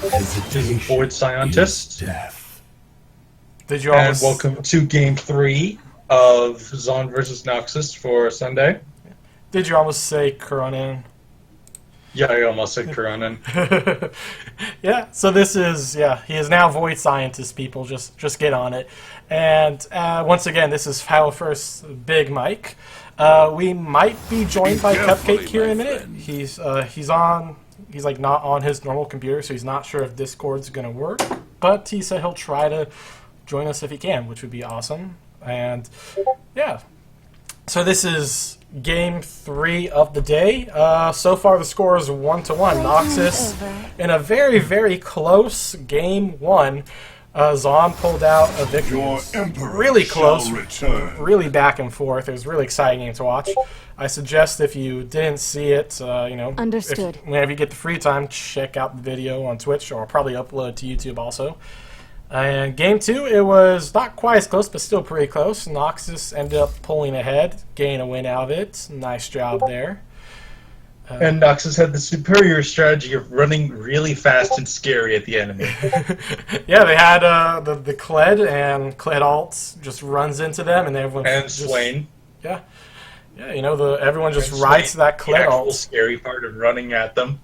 This is Void Scientist, Did you and almost welcome to Game 3 of Zaun versus Noxus for Sunday. say Cronin? Yeah, I almost said Koronin. Yeah, so this is he is now Void Scientist. People just get on it, and once again, this is Foul First Big Mike. We might be joined by Cupcake here in a minute. He's like not on his normal computer, so he's not sure if Discord's gonna work. But he said he'll try to join us if he can, which would be awesome. And yeah, so this is Game 3 of the day. So far the score is 1-1. Noxus in a very, very close Game 1. Zaun pulled out a victory. Really close, really back and forth. It was really exciting to watch. I suggest if you didn't see it, Understood. Whenever you get the free time, check out the video on Twitch, or I'll probably upload it to YouTube also. And Game 2, it was not quite as close, but still pretty close. Noxus ended up pulling ahead, getting a win out of it. Nice job there. And Noxus had the superior strategy of running really fast and scary at the enemy. Yeah, they had the Kled, and Kled alt just runs into them, and everyone And just, Swain. Yeah, everyone just And rides Swain, that the Kled actual alt. scary part of running at them.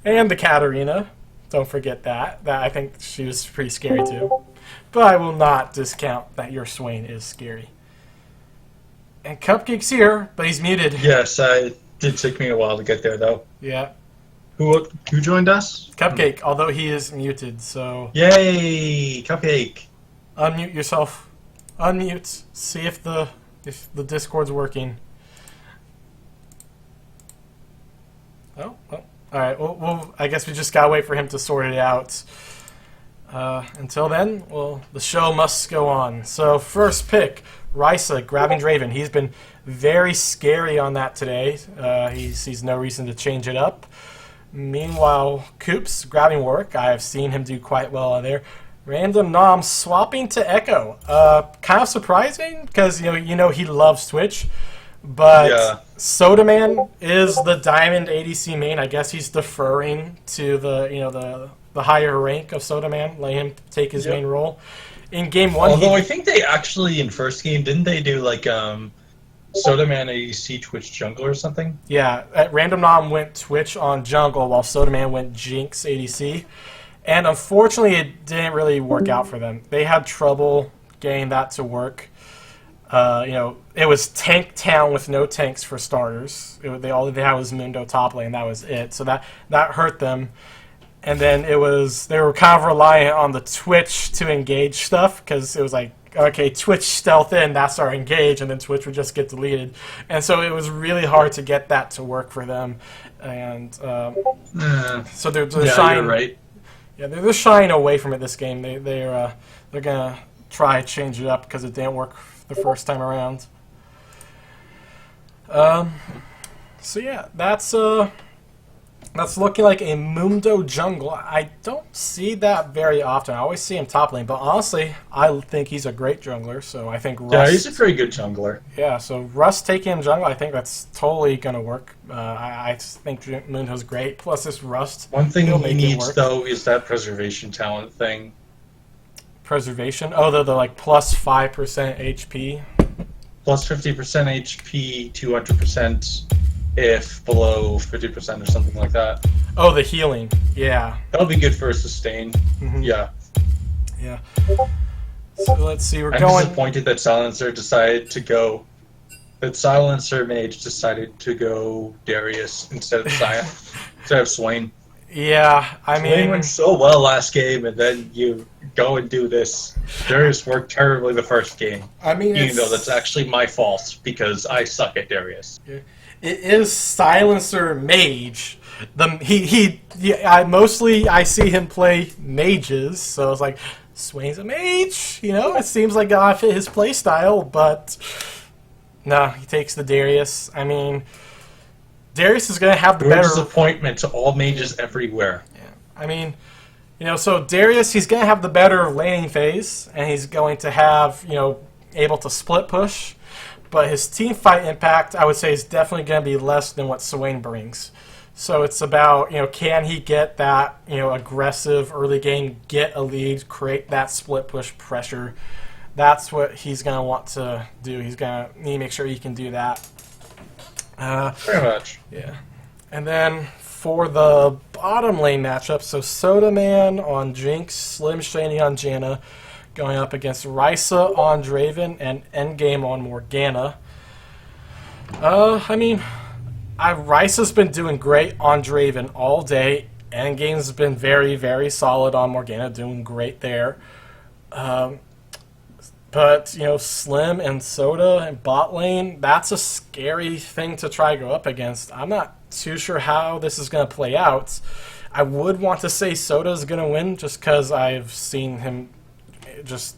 And the Katarina. Don't forget that. I think she was pretty scary too. But I will not discount that your Swain is scary. And Cupcake's here, but he's muted. Yes, it did take me a while to get there, though. Yeah. Who joined us? Cupcake, although he is muted, so Yay! Cupcake! unmute yourself. Unmute. See if the Discord's working. Oh, well. Alright, well, I guess we just gotta wait for him to sort it out. Until then, well, the show must go on. So, first pick, Risa grabbing Draven. He's been very scary on that today. He sees no reason to change it up. Meanwhile, Coops grabbing Warwick. I have seen him do quite well on there. Random Nom swapping to Echo. Kind of surprising, because you know he loves Twitch. But Yeah. Soda Man is the Diamond ADC main. I guess he's deferring to the higher rank of Soda Man, letting him take his main role. In Game 1, Although I think they actually, in first game, didn't they do like Soda Man ADC Twitch Jungle or something? yeah, Random Nom went Twitch on jungle while Soda Man went Jinx ADC. And unfortunately, it didn't really work out for them. They had trouble getting that to work. It was Tank Town with no tanks for starters. All they had was Mundo top lane, that was it. So that hurt them. And then they were kind of reliant on the Twitch to engage stuff, because it was like, okay, Twitch stealth in, that's our engage, and then Twitch would just get deleted. And so it was really hard to get that to work for them. And so they're shying. You're right. Yeah, they're just shying away from it this game. They're gonna try to change it up because it didn't work the first time around. So yeah, that's looking like a Mundo jungle. I don't see that very often. I always see him top lane, but honestly, I think he's a great jungler. So I think Rust. Yeah, he's a very good jungler. Yeah, so Rust taking him jungle, I think that's totally gonna work. I think Mundo's great. Plus this Rust. One thing he'll he make it needs, work. though, is that preservation talent thing. Preservation. Oh, the like plus 5% HP. Plus 50% HP, 200% if below 50% or something like that. Oh, the healing. Yeah. That'll be good for a sustain. Mhm. Yeah. Yeah. So let's see. We're I'm going. disappointed that Silencer Mage decided to go Darius instead of instead of Swain. Yeah, I Swain mean, went so well last game, and then you go and do this. Darius worked terribly the first game. Even though that's actually my fault, because I suck at Darius. it is Silencer Mage. I see him play mages, so it's like Swain's a mage. It seems like I fit his play style, but no, he takes the Darius. I mean, Darius is going to have the Your better. disappointment to all mages everywhere. Yeah, I mean, so Darius, he's going to have the better laning phase, and he's going to have, able to split push. But his team fight impact, I would say, is definitely going to be less than what Swain brings. So it's about, can he get that, aggressive early game, get a lead, create that split push pressure. That's what he's going to want to do. He's going to need to make sure he can do that. Pretty much. Yeah. And then for the bottom lane matchup, so Soda Man on Jinx, Slim Shady on Janna, going up against Risa on Draven, and Endgame on Morgana. Risa's been doing great on Draven all day. Endgame's been very, very solid on Morgana, doing great there. But, Slim and Soda and bot lane, that's a scary thing to try to go up against. I'm not too sure how this is going to play out. I would want to say Soda's going to win just because I've seen him just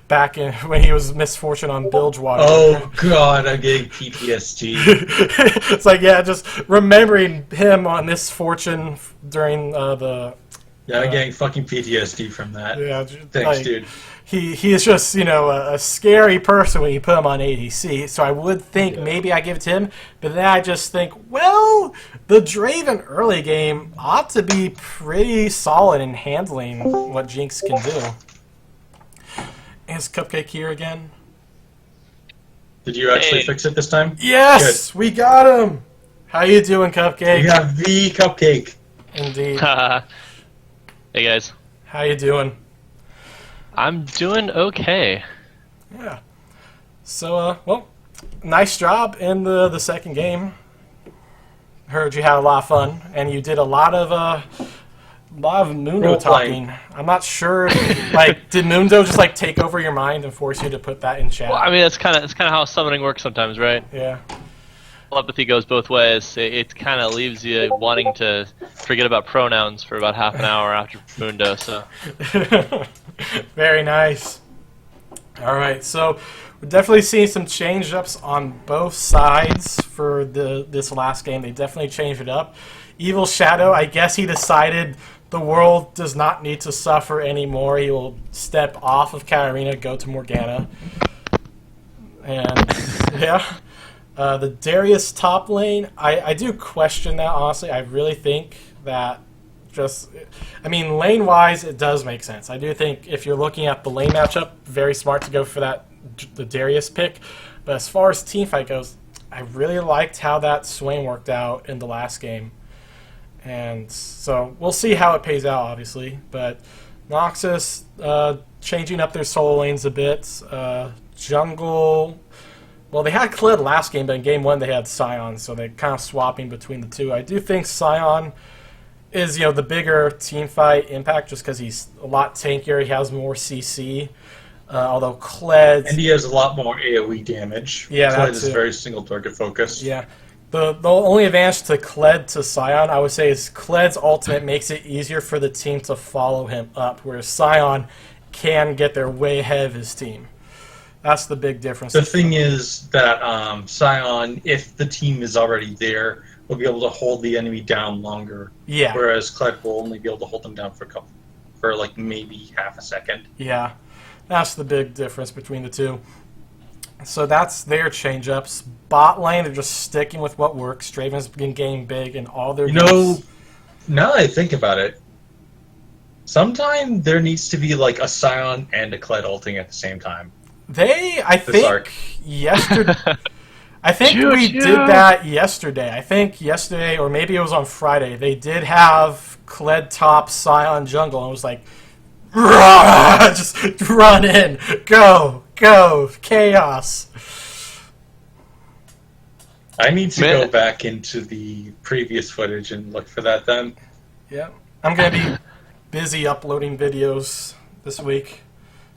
back in when he was Misfortune on Bilgewater. Oh, God, I'm getting PTSD. It's like, just remembering him on Misfortune during the... Yeah, I'm getting fucking PTSD from that. Yeah, thanks, dude. He is just, a scary person when you put him on ADC. So I would think maybe I give it to him, but then I just think, well, the Draven early game ought to be pretty solid in handling what Jinx can do. Is Cupcake here again? Did you actually fix it this time? Yes, we got him. How you doing, Cupcake? We got the Cupcake. Indeed. Hey guys. How you doing? I'm doing okay. Yeah. So, well, nice job in the second game. Heard you had a lot of fun, and you did a lot of Mundo talking. I'm not sure. Did Mundo just take over your mind and force you to put that in chat? Well, I mean, that's kind of how summoning works sometimes, right? Yeah. Telepathy goes both ways. It kind of leaves you wanting to forget about pronouns for about half an hour after Mundo. So. Very nice. All right, so we're definitely seeing some change-ups on both sides for this last game. They definitely changed it up. Evil Shadow, I guess he decided the world does not need to suffer anymore. He will step off of Katarina, go to Morgana. And, yeah. The Darius top lane, I do question that, honestly. I really think that lane-wise, it does make sense. I do think if you're looking at the lane matchup, very smart to go for the Darius pick. But as far as teamfight goes, I really liked how that swing worked out in the last game. And so we'll see how it pays out, obviously. But Noxus changing up their solo lanes a bit. Jungle... Well, they had Kled last game, but in game 1 they had Sion, so they're kind of swapping between the two. I do think Sion is, the bigger teamfight impact just because he's a lot tankier. He has more CC, although Kled... And he has a lot more AoE damage. Yeah, Kled is very single target focused. Yeah. The only advantage to Kled to Sion, I would say, is Kled's ultimate makes it easier for the team to follow him up, whereas Sion can get there way ahead of his team. That's the big difference. The thing is that Sion, if the team is already there, will be able to hold the enemy down longer. Yeah. Whereas Kled will only be able to hold them down for maybe half a second. Yeah. That's the big difference between the two. So that's their change-ups. Bot lane, they're just sticking with what works. Draven's been getting big in all their games. Now that I think about it, sometime there needs to be a Sion and a Kled ulting at the same time. I think we did that yesterday. I think yesterday, or maybe it was on Friday, they did have Kled top, Sion jungle, and it was like, just run in, go, chaos. I need to go back into the previous footage and look for that then. Yeah, I'm going to be busy uploading videos this week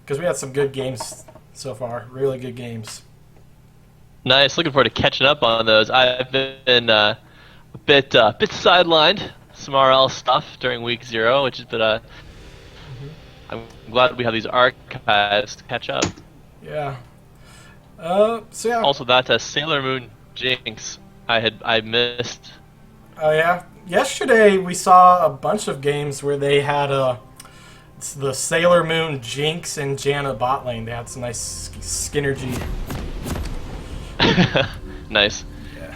because we had some good games so far, really good games. Nice. Looking forward to catching up on those. I've been a bit sidelined some RL stuff during week 0, which is I'm glad we have these archives to catch up. Yeah. So yeah. Also, that Sailor Moon Jinx I missed. Oh yeah. Yesterday we saw a bunch of games where they had the Sailor Moon Jinx and Janna bot lane. They had some nice synergy. Nice. Yeah.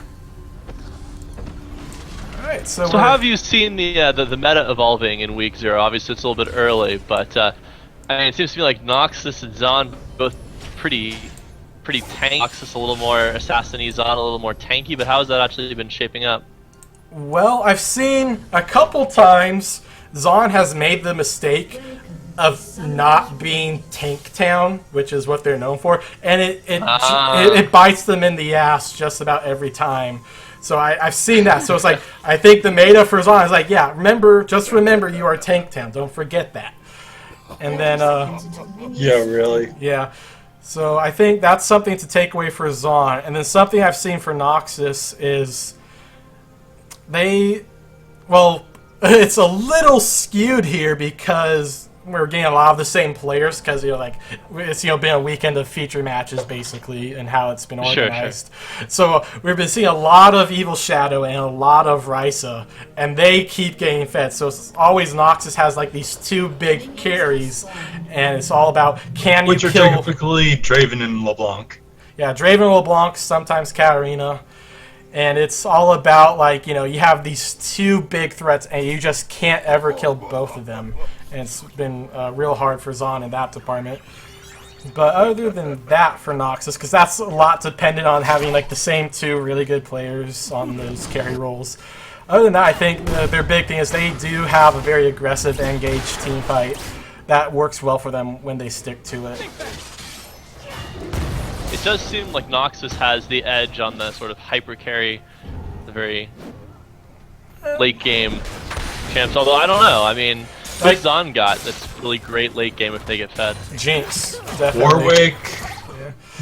Alright, so how have you seen the meta evolving in week 0? Obviously, it's a little bit early, but I mean, it seems to me like Noxus and Zaun both pretty tanky. Noxus a little more assassin-y, Zaun a little more tanky, but how has that actually been shaping up? Well, I've seen a couple times Zaun has made the mistake of not being Tank Town, which is what they're known for, and it bites them in the ass just about every time. So I've seen that. So it's like, I think the meta for Zaun is like, yeah, just remember you are Tank Town. Don't forget that. And then yeah, really. Yeah. So I think that's something to take away for Zaun. And then something I've seen for Noxus is well, it's a little skewed here because we're getting a lot of the same players because it's been a weekend of feature matches basically and how it's been organized. Sure. So we've been seeing a lot of Evil Shadow and a lot of Risa, and they keep getting fed. So it's always Noxus has like these two big carries, and it's all about which are typically Draven and LeBlanc. Yeah, Draven, LeBlanc, sometimes Katarina. And it's all about, you have these two big threats, and you just can't ever kill both of them. And it's been real hard for Zaun in that department. But other than that for Noxus, because that's a lot dependent on having, the same two really good players on those carry roles. Other than that, I think their big thing is they do have a very aggressive, engaged team fight that works well for them when they stick to it. It does seem like Noxus has the edge on the sort of hyper carry, the very late game champs. Although I don't know. I mean, what's Zaun got that's really great late game if they get fed? Jinx, definitely. Warwick.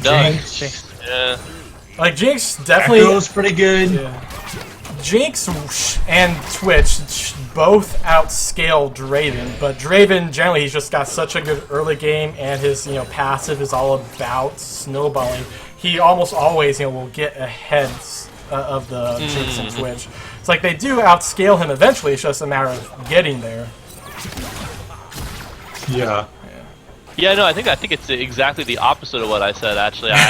Yeah. Jinx. Yeah. Jinx definitely. Echo's pretty good. Yeah. Jinx and Twitch both outscale Draven, but Draven generally he's just got such a good early game, and his passive is all about snowballing. He almost always will get ahead of the Jinx and Twitch. It's like they do outscale him eventually. It's just a matter of getting there. Yeah. Yeah, no, I think it's exactly the opposite of what I said. Actually, I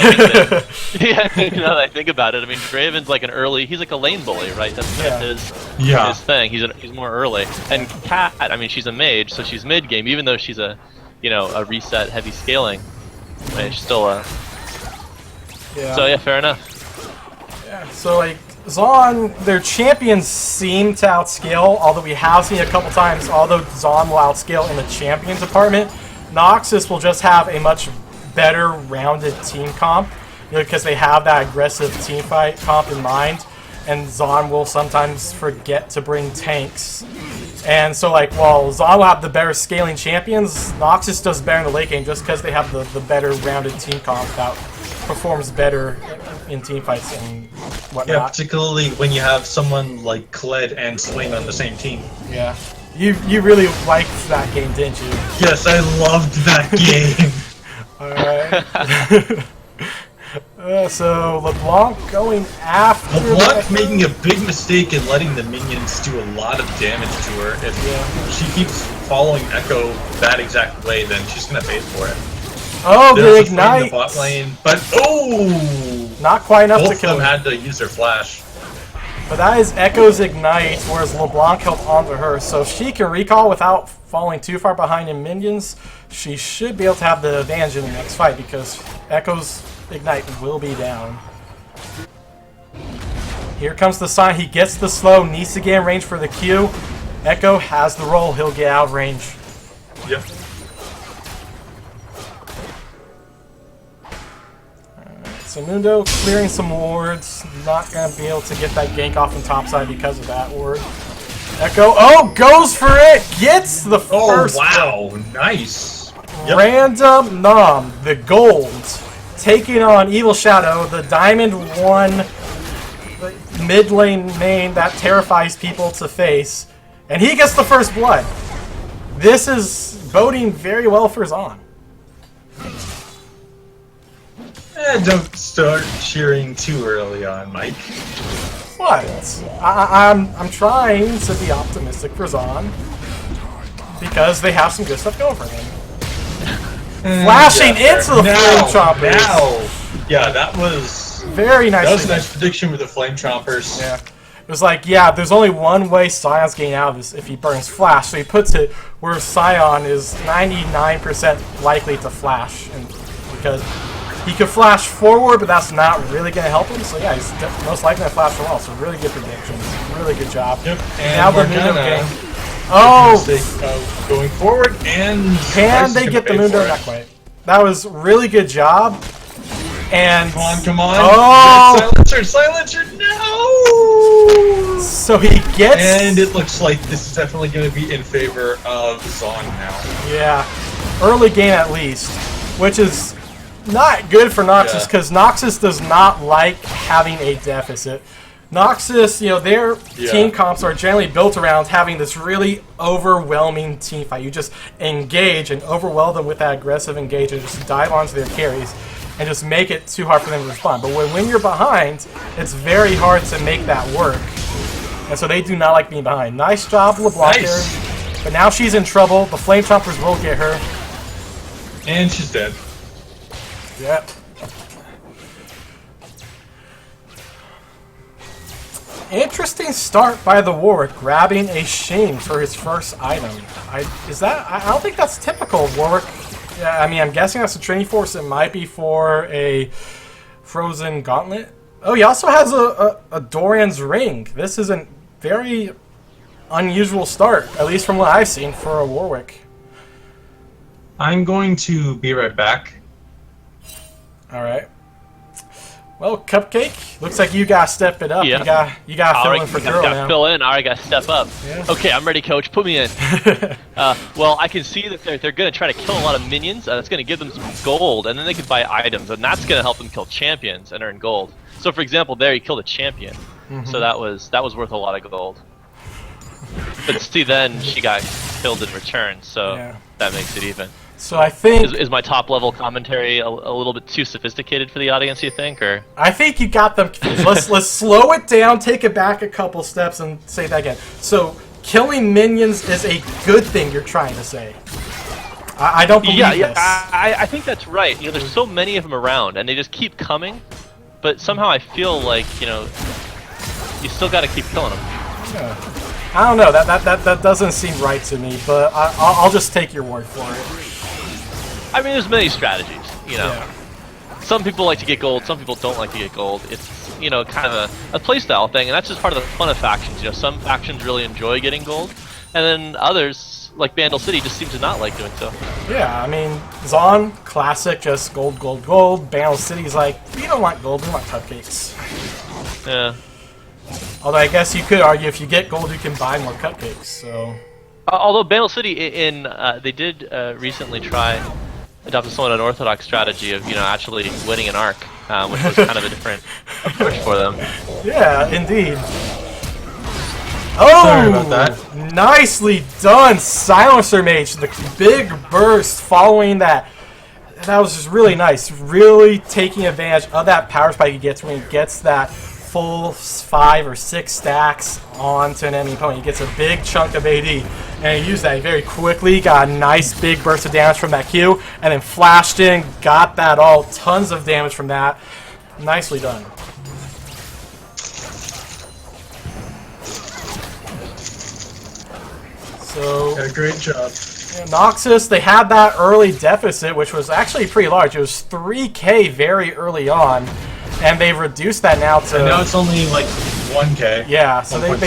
think that, now that I think about it, I mean, Draven's like he's like a lane bully, right? That's his thing. He's more early. And Kat, I mean, she's a mage, so she's mid game, even though she's a reset heavy scaling. I mean, she's still a. Yeah. So yeah, fair enough. Yeah. So Zaun, their champions seem to outscale, although we have seen a couple times, although Zaun will outscale in the champion department, Noxus will just have a much better rounded team comp, because they have that aggressive team fight comp in mind, and Zaun will sometimes forget to bring tanks. And so while Zaun will have the better scaling champions, Noxus does better in the late game just because they have the better rounded team comp that performs better in team fights and whatnot. Yeah, particularly when you have someone like Kled and Swain on the same team. Yeah. You really liked that game, didn't you? Yes, I loved that game. Alright. So LeBlanc going after LeBlanc making a big mistake in letting the minions do a lot of damage to her. If she keeps following Echo that exact way, then she's gonna pay for it. Oh, the ignite! The bot lane, but not quite enough to kill them. Had to use their flash. But that is Echo's ignite, whereas LeBlanc held onto her, so if she can recall without falling too far behind in minions, she should be able to have the advantage in the next fight because Echo's ignite will be down. Here comes the sign. He gets the slow, needs to get in range for the Q. Echo has the roll. He'll get out of range. Yep. So Mundo clearing some wards, not going to be able to get that gank off on top side because of that ward. Echo, goes for it, gets the first. Oh, wow, nice. Yep. Random Nom, the gold, taking on Evil Shadow, the Diamond 1 mid lane main that terrifies people to face, and he gets the first blood. This is boding very well for Zaun. Don't start cheering too early on, Mike. What? I'm trying to be optimistic for Zaun because they have some good stuff going for them. Flashing into the Flame Chompers. Yeah, that was very nice. That was a nice prediction with the Flame Chompers. Yeah. It was like, yeah, there's only one way Sion's getting out of this if he burns Flash. So he puts it where Sion is 99% likely to Flash. And because he could Flash forward, but that's not really going to help him. So yeah, he's most likely going to Flash from all. So really good predictions. Really good job. Yep. And now the Mundo game. Oh! Going forward, and... Can they get the Mundo? Not quite. That was really good job. And come on. Oh! Silencer, no! So he gets... And it looks like this is definitely going to be in favor of Zaun now. Yeah. Early game at least. Which is not good for Noxus, because Noxus does not like having a deficit. Noxus, you know, their team comps are generally built around having this really overwhelming team fight. You just engage and overwhelm them with that aggressive engage and just dive onto their carries and just make it too hard for them to respond. But when you're behind, it's very hard to make that work. And so they do not like being behind. Nice job, LeBlanc there. But now she's in trouble. The Flame Chompers will get her. And she's dead. Yep. Interesting start by the Warwick, grabbing a Shing for his first item. I don't think that's typical of Warwick. Yeah, I mean, I'm guessing that's a training force. It might be for a Frozen Gauntlet. Oh, he also has a Dorian's Ring. This is a very unusual start, at least from what I've seen for a Warwick. I'm going to be right back. All right. Well, Cupcake, looks like you gotta step it up. Yeah. You gotta fill in for Girl now. Fill in. All right, gotta step up. Yeah. Okay, I'm ready, Coach. Put me in. Well, I can see that they're gonna try to kill a lot of minions. That's gonna give them some gold, and then they can buy items, and that's gonna help them kill champions and earn gold. So, for example, there he killed a champion, so that was worth a lot of gold. But see, then she got killed in return, so that makes it even. So I think is my top level commentary a little bit too sophisticated for the audience, you think, or? I think you got them confused. let's slow it down, take it back a couple steps, and say that again. So killing minions is a good thing. You're trying to say. I don't believe this. I think that's right. You know, there's so many of them around, and they just keep coming. But somehow I feel like, you know, you still got to keep killing them. Yeah. I don't know. That doesn't seem right to me. But I'll just take your word for it. I mean, there's many strategies, you know. Yeah. Some people like to get gold, some people don't like to get gold. It's, you know, kind of a playstyle thing, and that's just part of the fun of factions. You know, some factions really enjoy getting gold, and then others, like Bandle City, just seem to not like doing so. Yeah, I mean, Zaun, classic, just gold, gold, gold. Bandle City's like, we don't want gold, we want cupcakes. Yeah. Although I guess you could argue if you get gold, you can buy more cupcakes, so... Although Bandle City, they did recently try adopted somewhat unorthodox strategy of, you know, actually winning an arc, which was kind of a different approach for them. Yeah, indeed. Oh, sorry about that. Nicely done, Silencer Mage. The big burst following that. That was just really nice. Really taking advantage of that power spike he gets when he gets that full 5 or 6 stacks onto an enemy opponent. He gets a big chunk of AD, and he used that very quickly, got a nice big burst of damage from that Q, and then flashed in, got that all, tons of damage from that. Nicely done. So, yeah, great job. Noxus, they had that early deficit, which was actually pretty large. It was 3K very early on. And they've reduced that now to. And now it's only like 1K. Yeah, so they've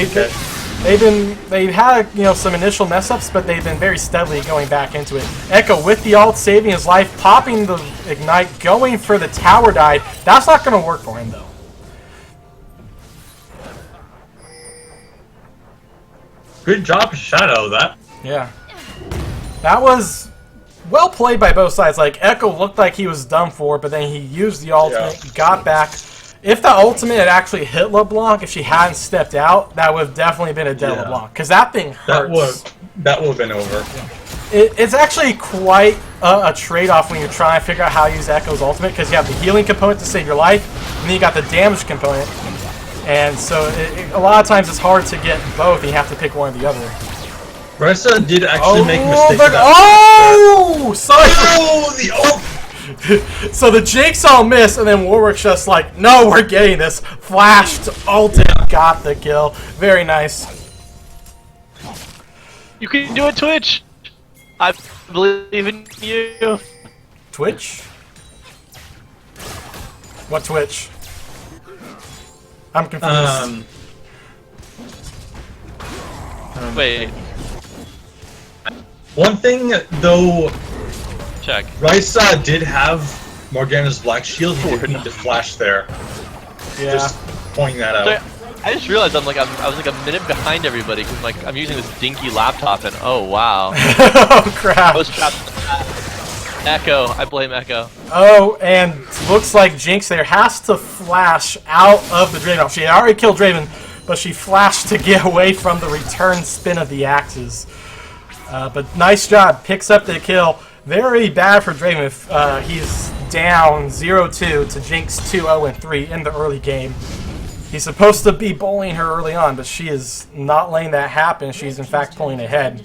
had, you know, some initial mess ups, but they've been very steadily going back into it. Echo with the ult, saving his life, popping the ignite, going for the tower dive. That's not going to work for him though. Good job, Shadow. That. Yeah, that was. Well played by both sides. Like, Echo looked like he was done for, but then he used the ultimate, got back. If the ultimate had actually hit LeBlanc, if she hadn't stepped out, that would have definitely been a dead LeBlanc. Because that thing hurts. That would have been over. It's actually quite a trade-off when you're trying to figure out how to use Echo's ultimate, because you have the healing component to save your life, and then you got the damage component. And so a lot of times it's hard to get both, and you have to pick one or the other. Ressa did actually make a mistake. So the Jinx all miss, and then Warwick's just like, no, we're getting this. Flashed, ulted, got the kill. Very nice. You can do it, Twitch! I believe in you. Twitch? What Twitch? I'm confused. Wait. One thing, though, Check. Rice did have Morgana's Black Shield. He didn't need to flash there. Yeah. Just pointing that out. So, I just realized I was like a minute behind everybody because like I'm using this dinky laptop and oh wow. Oh crap. I was trapped. Echo. I blame Echo. Oh, and looks like Jinx there has to flash out of the Draven. She already killed Draven, but she flashed to get away from the return spin of the axes. But nice job. Picks up the kill. Very bad for Draven if he's down 0-2 to Jinx 2-0-3 in the early game. He's supposed to be bullying her early on, but she is not letting that happen. She's in fact pulling ahead.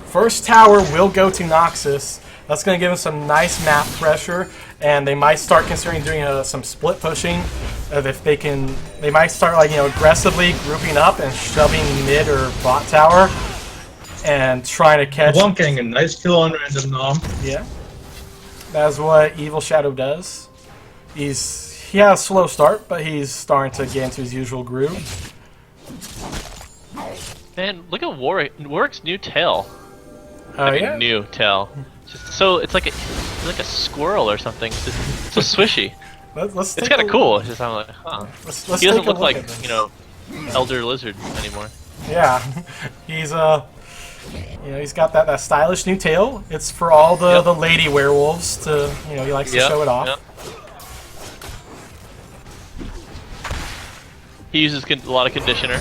First tower will go to Noxus. That's going to give him some nice map pressure, and they might start considering doing some split pushing. If they can, they might start like aggressively grouping up and shoving mid or bot tower, and trying to catch. Well, I'm getting a nice kill on random nom. Yeah, that's what Evil Shadow does. He has a slow start, but he's starting to get into his usual groove. Man, look at Warwick's new tail. Oh yeah. New tail. Just so it's like a squirrel or something. It's just so swishy. Let's it's kind of cool. It's just I'm like, huh. Let's he doesn't look like this. Elder Lizard anymore. Yeah, he's he's got that stylish new tail. It's for all the lady werewolves to he likes to show it off. Yep. He uses a lot of conditioner.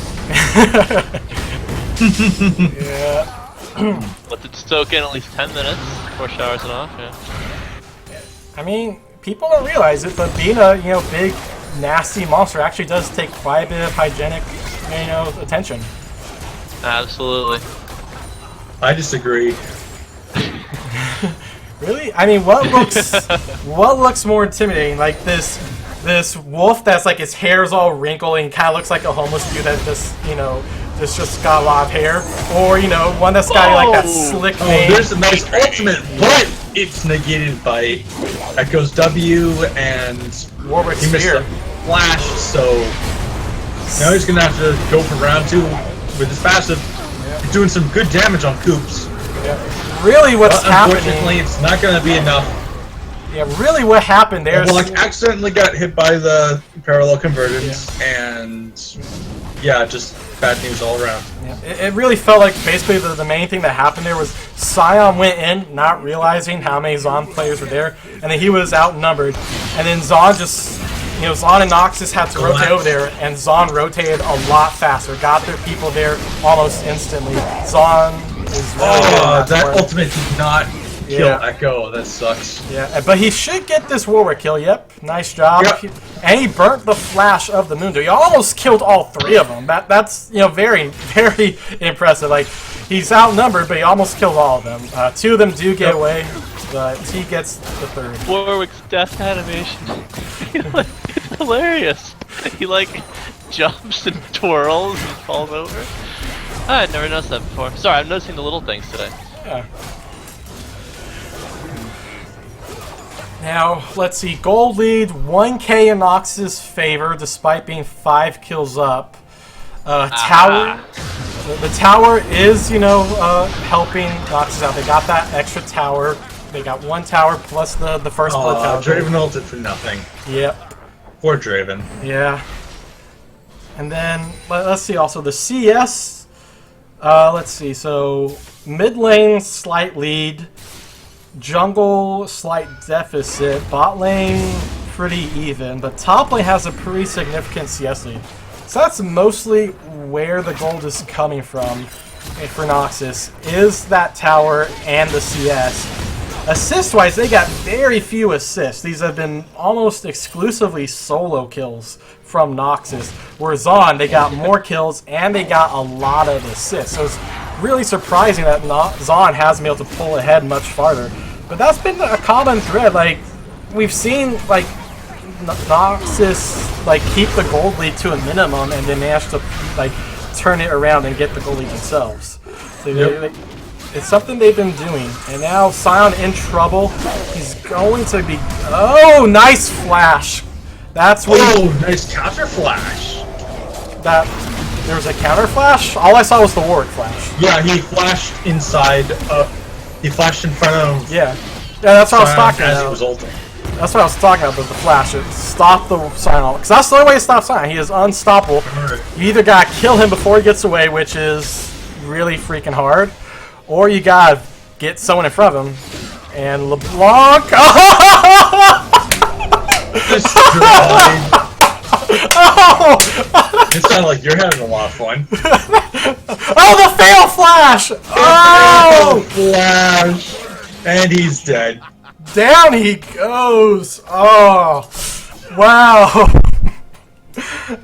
Yeah. Let it soak in at least 10 minutes before showers it off. Yeah. I mean, people don't realize it, but being a big nasty monster actually does take quite a bit of hygienic attention. Absolutely. I disagree. Really? I mean, what looks more intimidating? Like this wolf that's like his hair's all wrinkled and kind of looks like a homeless dude that just got a lot of hair, or one that's got like that slick mane. Oh, there's a nice ultimate, but it's negated by Echo's W and Warwick's he missed spear. the flash, so now he's gonna have to go for round 2 with his passive. Yeah. He's doing some good damage on Coops. Yeah. Really, what's happening? Unfortunately, it's not gonna be enough. Yeah, really, what happened there? Well, accidentally got hit by the parallel convergence, and just bad news all around. Yeah, it really felt like basically the main thing that happened there was Zaun went in not realizing how many Zaun players were there, and then he was outnumbered, and then Zaun just, Zaun and Noxus had to rotate over there, and Zaun rotated a lot faster, got their people there almost instantly. Zaun is really good. That ultimate did not kill Echo. That sucks. Yeah, but he should get this Warwick kill. Yep, nice job. Yep. And he burnt the flash of the Mundo. He almost killed all 3 of them. That's very, very impressive. Like, he's outnumbered, but he almost killed all of them. 2 of them do get away, but he gets the 3rd. Warwick's death animation. It's hilarious. He jumps and twirls and falls over. I had never noticed that before. Sorry, I'm noticing the little things today. Yeah. Now, let's see. Gold lead, 1k in Noxus' favor, despite being 5 kills up. Tower. The tower is, helping Noxus out. They got that extra tower. They got 1 tower plus the first blood tower. Draven ulted for nothing. Yep. Poor Draven. Yeah. And then, let's see, also the CS. Let's see, so mid lane, slight lead. Jungle, slight deficit. Bot lane, pretty even. But top lane has a pretty significant CS lead. So that's mostly where the gold is coming from for Noxus, is that tower and the CS. Assist-wise, they got very few assists. These have been almost exclusively solo kills from Noxus. Where Zaun, they got more kills and they got a lot of assists. So it's really surprising that Zaun hasn't been able to pull ahead much farther. But that's been a common thread. Like, we've seen, Noxus like keep the gold lead to a minimum, and they manage to like turn it around and get the gold lead themselves. So it's something they've been doing, and now Zaun in trouble. He's going to be. Oh, nice flash! That's what. Oh, nice counter flash. That there was a counter flash. All I saw was the Warwick flash. Yeah, he flashed inside. He flashed in front of. Yeah, that's what I was talking as about. he was ulting. That's what I was talking about, the flash. It stopped the Zaun, because that's the only way to stop Zaun. He is unstoppable. You either gotta kill him before he gets away, which is really freaking hard, or you gotta get someone in front of him. And LeBlanc. Oh! It sounded like you're having a lot of fun. Oh, the fail flash! Oh! Flash! And he's dead. Down he goes! Oh! Wow!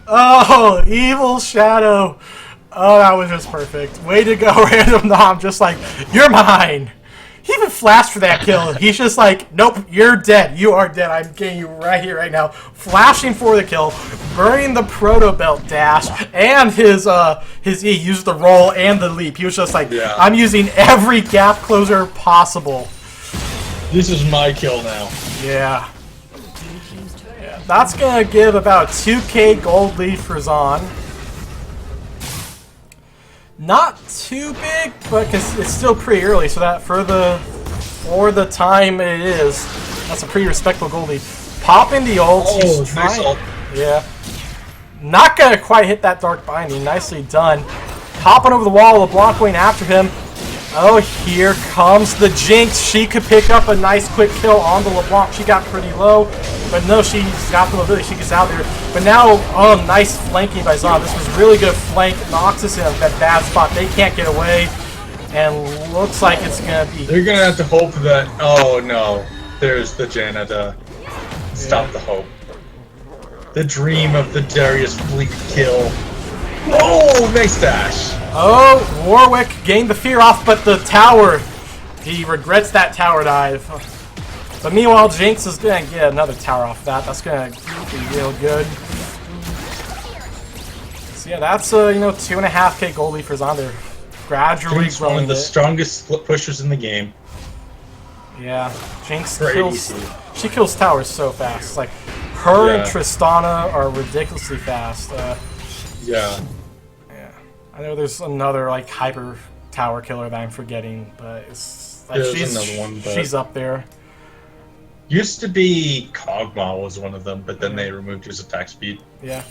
Oh, evil shadow! Oh, that was just perfect. Way to go, Random Nom. Just like, you're mine! He even flashed for that kill. He's just like, nope, you're dead. You are dead. I'm getting you right here, right now. Flashing for the kill, burning the proto belt dash, and his E used the roll and the leap. He was just like, I'm using every gap closer possible. This is my kill now. Yeah. That's gonna give about 2k gold lead for Zaun. Not too big, but cause it's still pretty early, so that for the time it is, that's a pretty respectable goal lead. Popping the ult, he's trying. Nice ult. Yeah. Not gonna quite hit that dark binding. Nicely done. Hopping over the wall, LeBlanc going after him. Oh, here comes the Jinx. She could pick up a nice quick kill on the LeBlanc. She got pretty low, but no, she's got the mobility. She gets out there. But now, oh, nice flanking by Zaun. This was really good flank. Noxus in that bad spot. They can't get away, and looks like it's gonna be. They're gonna have to hope that. Oh no, there's the Janna to stop the hope. The dream of the Darius Bleak kill. Oh, nice dash. Oh, Warwick gained the fear off, but the tower, he regrets that tower dive. But meanwhile, Jinx is going to get another tower off that. That's going to be real good. So yeah, that's, 2.5k gold lead for Zaun. They're gradually Jinx, one of the strongest pushers in the game. Yeah, Jinx kills towers so fast. Like, her and Tristana are ridiculously fast. Yeah. I know there's another like hyper tower killer that I'm forgetting, but it's like another one, but she's up there. Used to be Kog'Maw was one of them, but then they removed his attack speed. Yeah.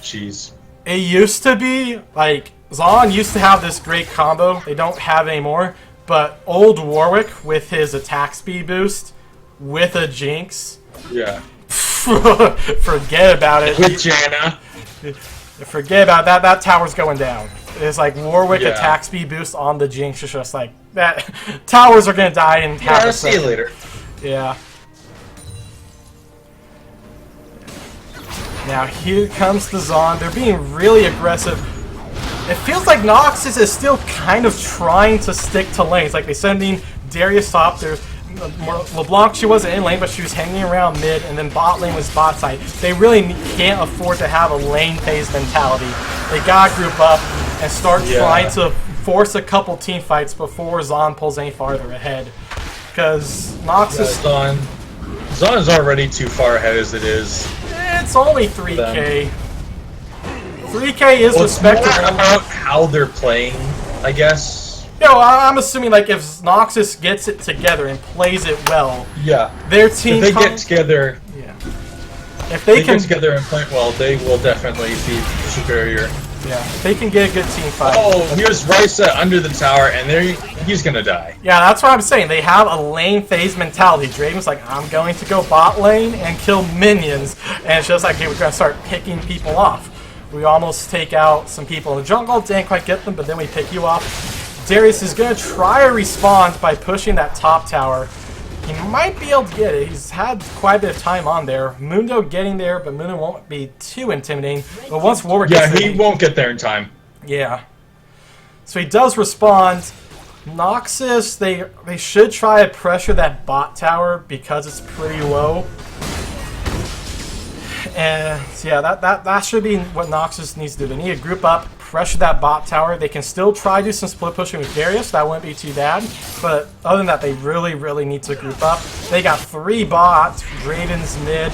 It used to be like Zaun used to have this great combo. They don't have anymore. But old Warwick with his attack speed boost with a Jinx. Yeah. Forget about it. With Janna. Forget about that. That tower's going down. It's like Warwick attack speed boost on the Jinx. It's just like that. Towers are gonna die in half a second. See you later. Yeah. Now here comes the Zaun. They're being really aggressive. It feels like Noxus is still kind of trying to stick to lanes. Like they sending Darius top. There's LeBlanc, she wasn't in lane, but she was hanging around mid, and then bot lane was bot side. They really can't afford to have a lane phase mentality. They gotta group up and start trying to force a couple team fights before Zaun pulls any farther ahead. Because Noxus... Zaun is already too far ahead as it is. It's only 3k. 3k is respectable. It's more about how they're playing, I guess. I'm assuming like if Noxus gets it together and plays it well, their team. If they get together, if they can get together and play well, they will definitely be superior. Yeah, if they can get a good team fight. Oh, here's Risa under the tower, and he's gonna die. Yeah, that's what I'm saying. They have a lane phase mentality. Draven's like, I'm going to go bot lane and kill minions, and it's just like, okay, we're gonna start picking people off. We almost take out some people in the jungle, didn't quite get them, but then we pick you off. Darius is going to try to respond by pushing that top tower. He might be able to get it. He's had quite a bit of time on there. Mundo getting there, but Mundo won't be too intimidating. But once Warwick gets there... he won't get there in time. Yeah. So he does respond. Noxus, they should try to pressure that bot tower because it's pretty low. And so yeah, that should be what Noxus needs to do. They need to group up, pressure that bot tower. They can still try to do some split pushing with Darius. That wouldn't be too bad. But other than that, they really, really need to group up. They got 3 bots, Draven's mid.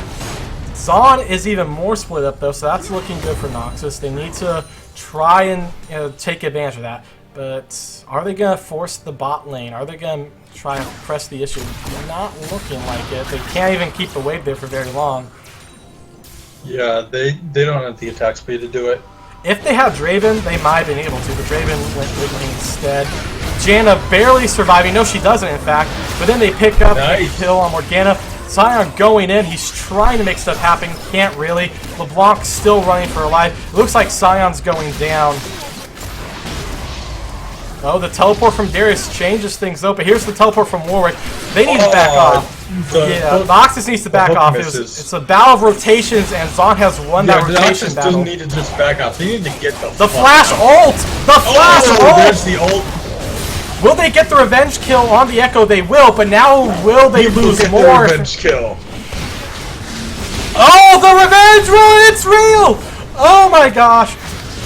Zaun is even more split up though, so that's looking good for Noxus. They need to try and take advantage of that. But are they going to force the bot lane? Are they going to try and press the issue? Not looking like it. They can't even keep the wave there for very long. Yeah, they don't have the attack speed to do it. If they had Draven, they might have been able to, but Draven went mid lane instead. Janna barely surviving. No, she doesn't, in fact. But then they pick up a kill on Morgana. Zaun going in. He's trying to make stuff happen. Can't really. LeBlanc's still running for her life. It looks like Sion's going down. Oh, the teleport from Darius changes things though, but here's the teleport from Warwick. They need to back off. Noxus needs to back off. It's a battle of rotations, and Zaun has won that rotation battle. Doesn't need to just back off. They need to get the flash ult! The flash ult! There's the ult. Will they get the revenge kill on the Echo? They will, but now will they lose more? The revenge kill. Oh, the revenge run! It's real! Oh my gosh!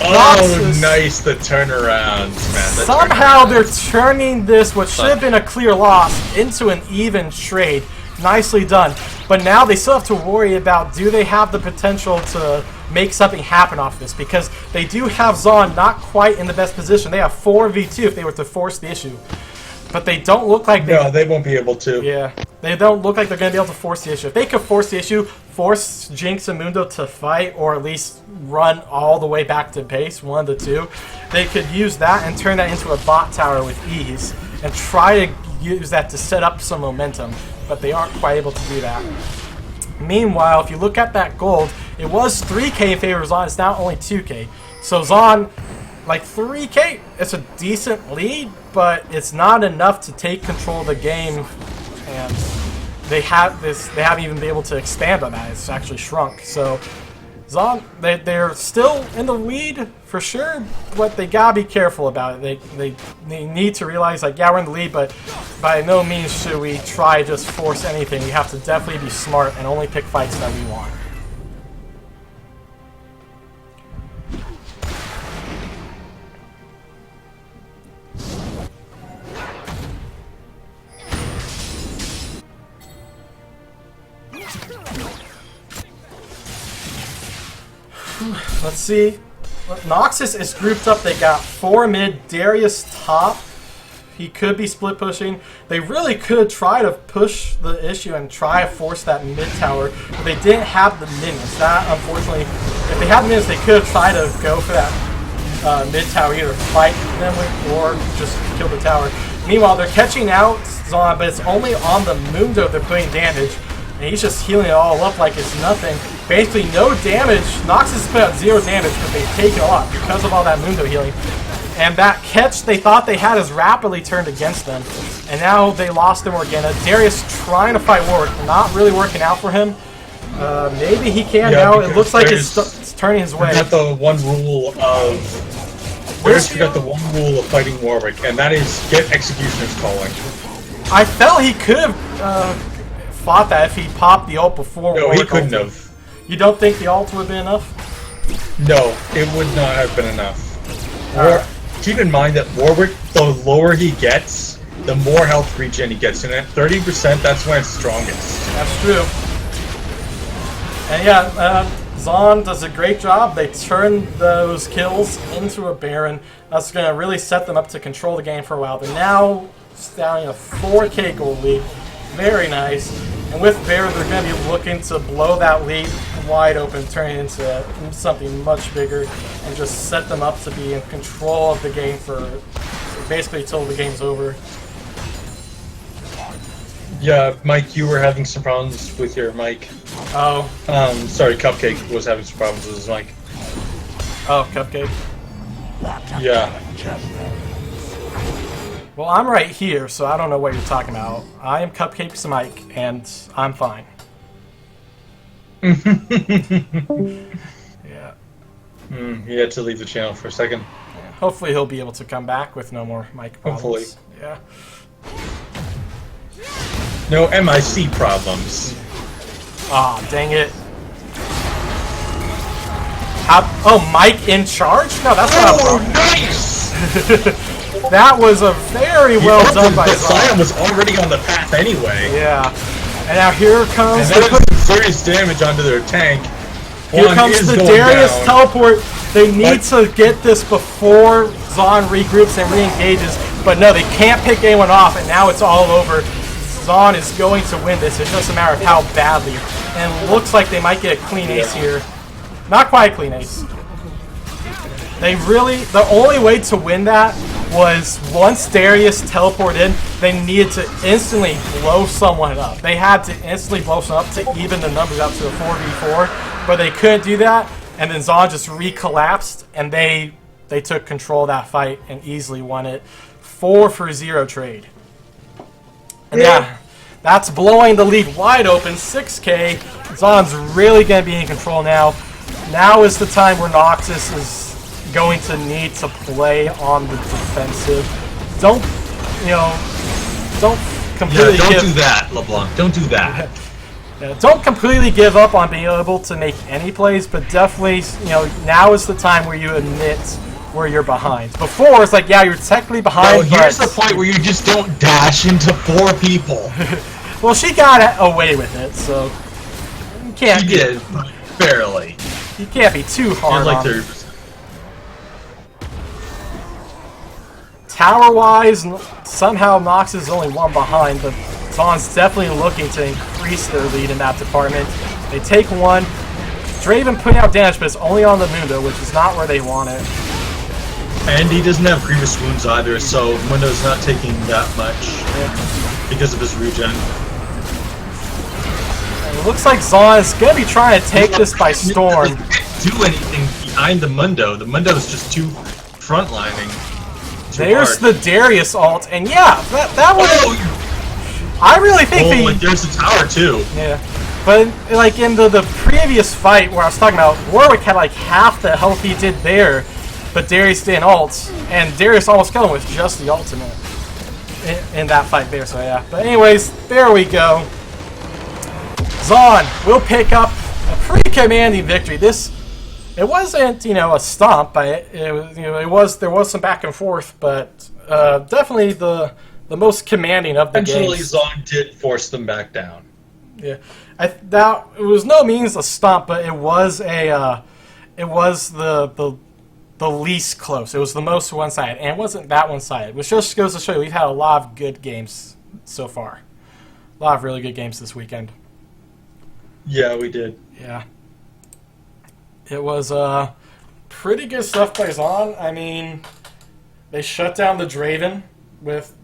Oh, nice, the turnarounds, man. Somehow they're turning this, what should have been a clear loss, into an even trade. Nicely done. But now they still have to worry about, do they have the potential to make something happen off this? Because they do have Zaun not quite in the best position. They have 4v2 if they were to force the issue. But they don't look like they... No, they won't be able to. Yeah. They don't look like they're going to be able to force the issue. If they could force the issue, force Jinx and Mundo to fight, or at least run all the way back to base, one of the two, they could use that and turn that into a bot tower with ease and try to use that to set up some momentum. But they aren't quite able to do that. Meanwhile, if you look at that gold, it was 3k in favor of Zaun. It's now only 2k. So Zaun, like 3k, it's a decent lead, but it's not enough to take control of the game. And they haven't even been able to expand on that. It's actually shrunk. So Zaun, they're still in the lead for sure, but they gotta be careful about it. They need to realize, like, yeah, we're in the lead, but by no means should we try to just force anything. We have to definitely be smart and only pick fights that we want. Let's see. Noxus is grouped up. They got 4 mid, Darius top. He could be split pushing. They really could try to push the issue and try to force that mid tower, but they didn't have the minions. That, unfortunately, if they had the minions, they could have tried to go for that mid tower, either fight them with or just kill the tower. Meanwhile, they're catching out Zaun, but it's only on the Mundo they're putting damage. And he's just healing it all up like it's nothing. Basically no damage. Noxus has put out 0 damage, but they've taken a lot because of all that Mundo healing. And that catch they thought they had has rapidly turned against them. And now they lost their Morgana. Darius trying to fight Warwick, not really working out for him. Maybe he can now. It looks like it's turning his way. Forgot the one rule of... Darius forgot the one rule of fighting Warwick, and that is get Executioner's Calling. I felt he could have... fought that if he popped the ult before. No, he couldn't have. You don't think the ult would have been enough? No, it would not have been enough. Keep in mind that Warwick, the lower he gets, the more health regen he gets. And at 30%, that's when it's strongest. That's true. And yeah, Zaun does a great job. They turn those kills into a Baron. That's going to really set them up to control the game for a while. They're now starting a 4k gold lead. Very nice. And with Baron, they're going to be looking to blow that lead wide open, turn it into something much bigger, and just set them up to be in control of the game for basically till the game's over. Yeah, Mike, you were having some problems with your mic. Oh. Sorry, Cupcake was having some problems with his mic. Oh, Cupcake. Yeah. Well, I'm right here, so I don't know what you're talking about. I am Cupcake's mic, and I'm fine. Yeah. He had to leave the channel for a second. Yeah. Hopefully he'll be able to come back with no more mic problems. Hopefully. Yeah. No MIC problems. Ah, dang it. Oh, Mike in charge? No, that's not a problem. Nice! That was a very well done by Zaun. Was already on the path anyway. Yeah. And now here comes... And that is serious damage onto their tank. Here comes the Darius teleport. They need to get this before Zaun regroups and re-engages. But no, they can't pick anyone off, and now it's all over. Zaun is going to win this. It's just a matter of how badly. And it looks like they might get a clean ace here. Not quite a clean ace. They really... The only way to win that was once Darius teleported in, they needed to instantly blow someone up. They had to instantly blow someone up to even the numbers up to a 4v4, but they couldn't do that, and then Zaun just recollapsed, and they took control of that fight and easily won it. 4-for-0 trade. And yeah, that's blowing the lead wide open, 6K. Zaun's really going to be in control now. Now is the time where Noxus is going to need to play on the defensive. Don't completely don't do that, LeBlanc. Don't do that. Don't completely give up on being able to make any plays, but definitely, now is the time where you admit where you're behind. Before, it's like, yeah, you're technically behind, but here's the point where you just don't dash into 4 people. Well, she got away with it, so you can't. She did, barely. You can't be too hard on her. Tower-wise, somehow Noxus is only 1 behind, but Zaun's definitely looking to increase their lead in that department. They take 1. Draven putting out damage, but it's only on the Mundo, which is not where they want it. And he doesn't have Grievous Wounds either, so Mundo's not taking that much because of his regen. And it looks like Zaun is going to be trying to take this by storm. He can't do anything behind the Mundo. The Mundo is just too frontlining. There's the Darius ult, and yeah, that was... Oh, I really think and there's the tower too. Yeah, but like in the previous fight where I was talking about, Warwick had like half the health he did there, but Darius didn't ult, and Darius almost killed him with just the ultimate in that fight there, so yeah. But anyways, there we go. Zaun will pick up a pretty commanding victory. It wasn't, a stomp, but there was some back and forth, but definitely the most commanding of the games. Eventually, Zaun did force them back down. Yeah, it was no means a stomp, but it was the least close. It was the most one-sided, and it wasn't that one-sided, which just goes to show you we've had a lot of good games so far. A lot of really good games this weekend. Yeah, we did. Yeah. It was pretty good stuff by Zaun. I mean, they shut down the Draven.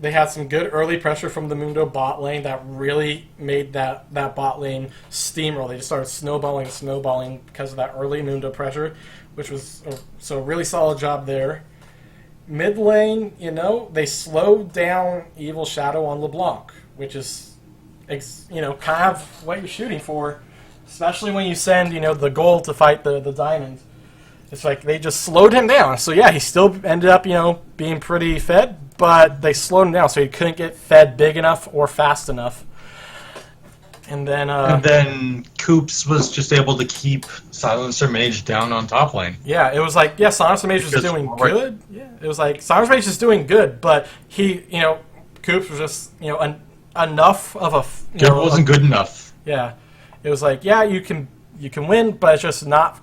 They had some good early pressure from the Mundo bot lane that really made that bot lane steamroll. They just started snowballing because of that early Mundo pressure, which was so really solid job there. Mid lane, they slowed down Evil Shadow on LeBlanc, which is, kind of what you're shooting for. Especially when you send, the gold to fight the diamond. It's like they just slowed him down. So yeah, he still ended up, being pretty fed, but they slowed him down so he couldn't get fed big enough or fast enough. And then Coops was just able to keep Silencer Mage down on top lane. Yeah, it was like, yeah, Silencer Mage was doing good. Yeah, it was like Silencer Mage is doing good, but he, Coops was just, enough of a. It wasn't good enough. Yeah. It was like, yeah, you can win, but it's just not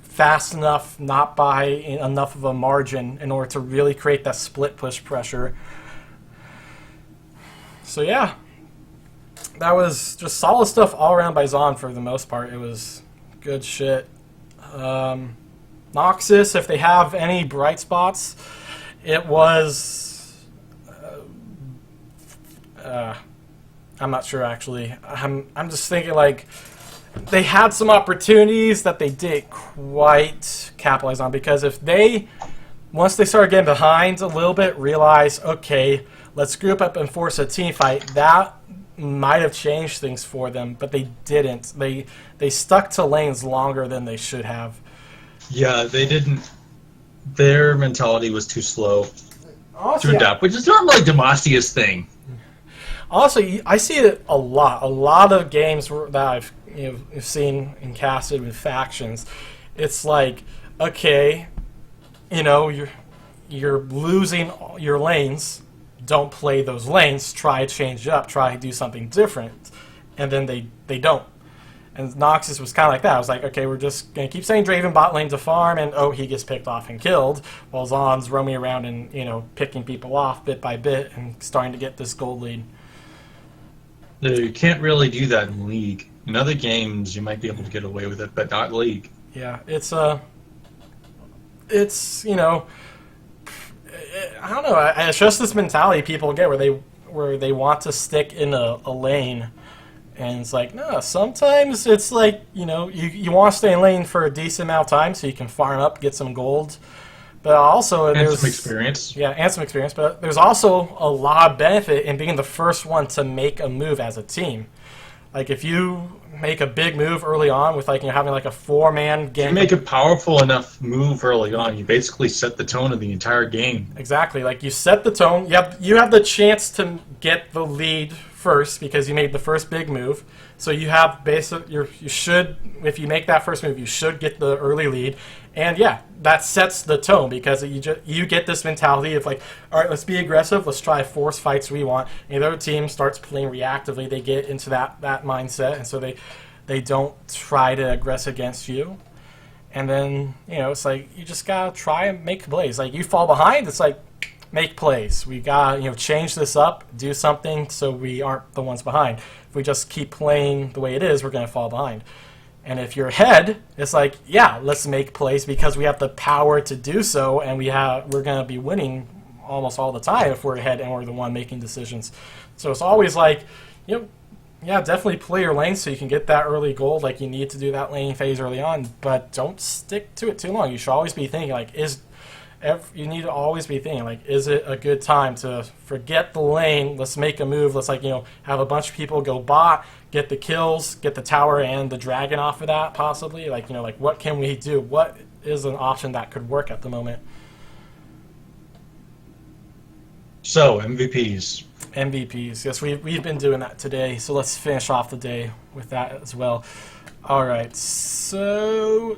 fast enough, not by enough of a margin in order to really create that split push pressure. So yeah, that was just solid stuff all around by Zaun for the most part. It was good shit. Noxus, if they have any bright spots, it was... I'm not sure actually. I'm just thinking like they had some opportunities that they didn't quite capitalize on, because if they once they started getting behind a little bit, realize, okay, let's group up and force a team fight, that might have changed things for them, but they didn't. They stuck to lanes longer than they should have. Yeah, they didn't. Their mentality was too slow Honestly, to adapt, which is normally Demacia's thing. Honestly, I see it a lot. A lot of games that I've seen and casted with factions. It's like okay, you know, you're losing your lanes. Don't play those lanes. Try to change it up. Try to do something different. And then they don't. And Noxus was kind of like that. I was like, okay, we're just going to keep saying Draven bot lane to farm, and oh, he gets picked off and killed, while Zaun's roaming around and, you know, picking people off bit by bit and starting to get this gold lead. You can't really do that in League. In other games, you might be able to get away with it, but not League. Yeah, it's you know, I don't know. It's just this mentality people get where they want to stick in a lane, and it's like, no. Sometimes it's like, you know, you want to stay in lane for a decent amount of time so you can farm up, get some gold, but also and some experience. Yeah, and some experience. But there's also a lot of benefit in being the first one to make a move as a team. Like if you make a big move early on with, like, you know, having like a 4-man game. If you make a powerful enough move early on, you basically set the tone of the entire game. Exactly. Like, you set the tone. You have the chance to get the lead first because you made the first big move. So you have you should, if you make that first move, you should get the early lead. And yeah, that sets the tone because you get this mentality of like, all right, let's be aggressive, let's try force fights we want. And the other team starts playing reactively, they get into that mindset, and so they don't try to aggress against you. And then, you know, it's like you just gotta try and make plays. Like, you fall behind, it's like, make plays. We gotta, you know, change this up, do something so we aren't the ones behind. If we just keep playing the way it is, we're gonna fall behind. And if you're ahead, it's like, yeah, let's make plays because we have the power to do so, and we're going to be winning almost all the time if we're ahead and we're the one making decisions. So it's always like, you know, yeah, definitely play your lane so you can get that early gold. Like, you need to do that lane phase early on, but don't stick to it too long. You should always be thinking, like, you need to always be thinking, like, is it a good time to forget the lane? Let's make a move. Let's, like, you know, have a bunch of people go bot, get the kills, get the tower and the dragon off of that, possibly. Like, you know, like, what can we do? What is an option that could work at the moment? So, MVPs. MVPs. Yes, we've been doing that today, so let's finish off the day with that as well. All right, so...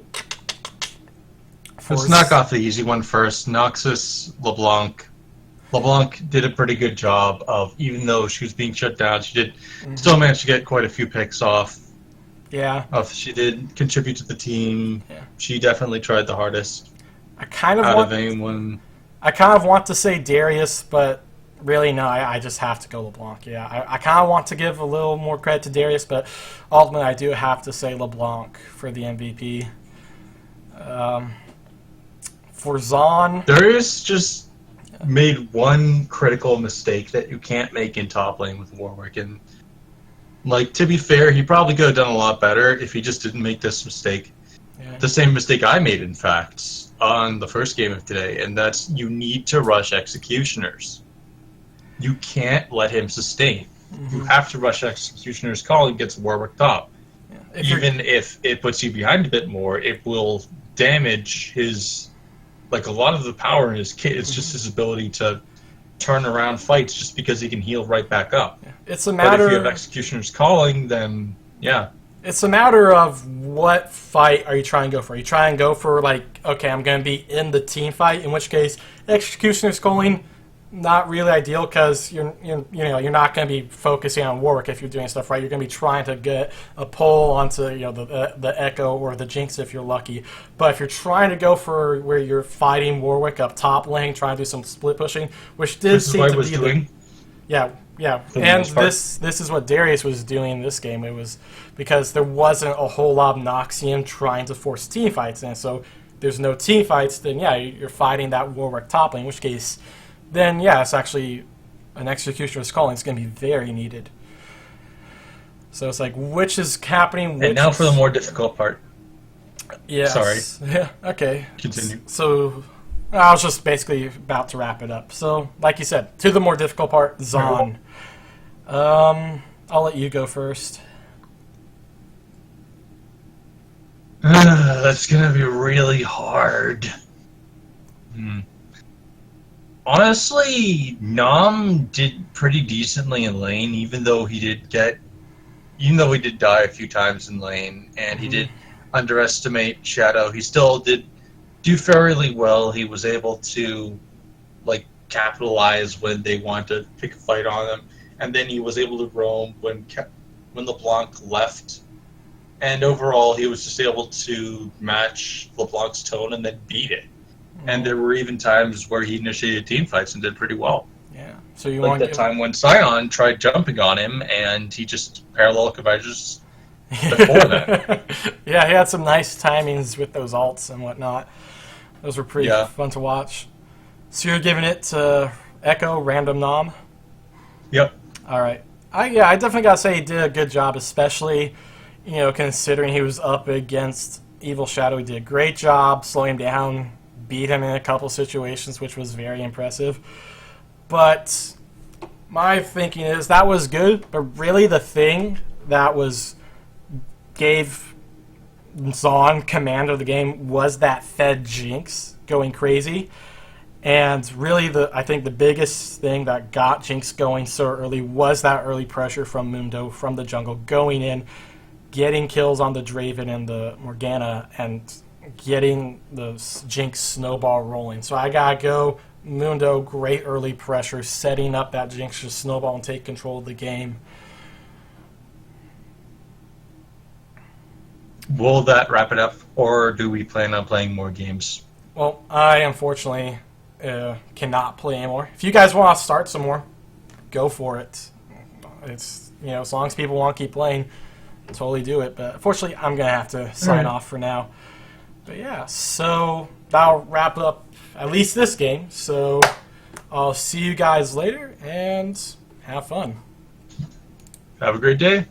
Let's knock off the easy one first. Noxus, LeBlanc. LeBlanc did a pretty good job of, even though she was being shut down, she did still manage to get quite a few picks off. Yeah. She did contribute to the team. Yeah. She definitely tried the hardest. I kind of want to say Darius, but really, no, I just have to go LeBlanc. Yeah, I kind of want to give a little more credit to Darius, but ultimately I do have to say LeBlanc for the MVP. For Zaun, Darius just made one critical mistake that you can't make in top lane with Warwick, and, like, to be fair, he probably could have done a lot better if he just didn't make this mistake. Yeah. The same mistake I made, in fact, on the first game of today, and that's you need to rush Executioners. You can't let him sustain. You have to rush Executioner's call and gets Warwick top. Yeah. Even if it puts you behind a bit more, it will damage his... Like, a lot of the power in his kit is just his ability to turn around fights just because he can heal right back up. Yeah. It's a matter... But if you have Executioner's calling, then, yeah. It's a matter of what fight are you trying to go for. You try and go for, like, okay, I'm going to be in the team fight, in which case Executioner's calling, not really ideal because you're not going to be focusing on Warwick if you're doing stuff right. You're going to be trying to get a pull onto, you know, the Echo or the Jinx if you're lucky. But if you're trying to go for where you're fighting Warwick up top lane, trying to do some split pushing, which did seem to be doing. Yeah. And this is what Darius was doing in this game. It was because there wasn't a whole lot of Noxian trying to force team fights, and so there's no team fights. Then yeah, you're fighting that Warwick top lane, in which case. Then, yeah, it's actually an Executioner's calling. It's going to be very needed. So it's like, which is happening? And now for the more difficult part. Yeah. Sorry. Yeah, okay. Continue. So, I was just basically about to wrap it up. So, like you said, to the more difficult part, Zaun. I'll let you go first. That's going to be really hard. Honestly, Nam did pretty decently in lane, even though he did die a few times in lane, and he did underestimate Shadow. He still did do fairly well. He was able to like capitalize when they wanted to pick a fight on him, and then he was able to roam when LeBlanc left. And overall, he was just able to match LeBlanc's tone and then beat it. And there were even times where he initiated team fights and did pretty well. Yeah. So you like want that time when Zaun tried jumping on him, and he just parallel converges before that. Yeah, he had some nice timings with those alts and whatnot. Those were pretty fun to watch. So you're giving it to Echo Random Nom? Yep. All right. I definitely gotta say he did a good job, especially considering he was up against Evil Shadow. He did a great job slowing him down, beat him in a couple situations, which was very impressive. But my thinking is that was good, but really the thing that gave Zaun command of the game was that Fed Jinx going crazy. And really, I think the biggest thing that got Jinx going so early was that early pressure from Mundo, from the jungle, going in, getting kills on the Draven and the Morgana, and getting the Jinx snowball rolling. So I gotta go Mundo, great early pressure, setting up that Jinx to snowball and take control of the game. Will that wrap it up, or do we plan on playing more games? Well, I unfortunately cannot play anymore. If you guys want to start some more, go for it. It's as long as people want to keep playing, totally do it. But unfortunately, I'm gonna have to sign off for now. But yeah, so that'll wrap up at least this game. So I'll see you guys later and have fun. Have a great day.